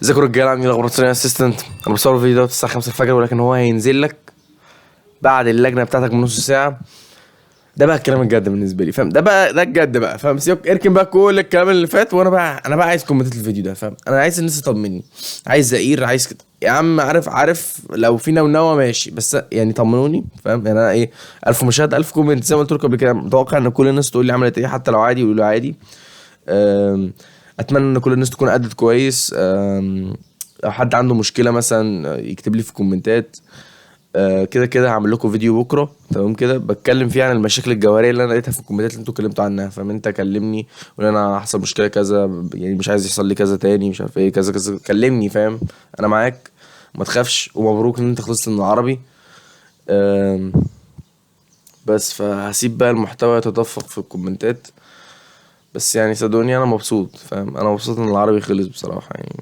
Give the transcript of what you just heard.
ازيكم رجاله، عاملين ايه؟ الاخبار؟ ثانيه اسيستنت. انا بصور الفيديو ده الساعه 5 الفجر، ولكن هو هينزل لك بعد اللجنه بتاعتك بنص ساعه. ده بقى الكلام الجد بالنسبه لي، فاهم؟ ده الجد بقى، فاهم؟ سيبك اركن بقى كل الكلام اللي فات، وانا بقى عايز كومنتات الفيديو ده، فاهم؟ انا عايز الناس تطمني، عايز زئير، عايز كده يا عم. عارف لو في نونوه ماشي، بس يعني طمنوني، فاهم؟ يعني انا ايه، 1000 مشاهد 1000 كومنت زي ما قلت لكم قبل كده. متوقع ان كل الناس تقول لي عملت ايه، حتى لو عادي يقولوا عادي. أم، اتمنى ان كل الناس تكون ادت كويس. لو حد عنده مشكله مثلا يكتب لي في الكومنتات. كده كده هعمل لكم فيديو بكره، تمام كده، بتكلم فيه عن المشاكل الجوهريه اللي انا لقيتها في الكومنتات اللي انتوا اتكلمتوا عنها. فاهم؟ انت كلمني وقول انا حصل مشكله كذا، يعني مش عايز يحصل لي كذا تاني، مش عارف ايه كذا كذا، كلمني، فاهم؟ انا معاك، ما تخافش، ومبروك ان انت خلصت من العربي. أم، بس فهسيب بقى المحتوى يتدفق في الكومنتات. بس يعني صدقوني انا مبسوط، فاهم؟ انا مبسوط ان العربي خلص بصراحه يعني.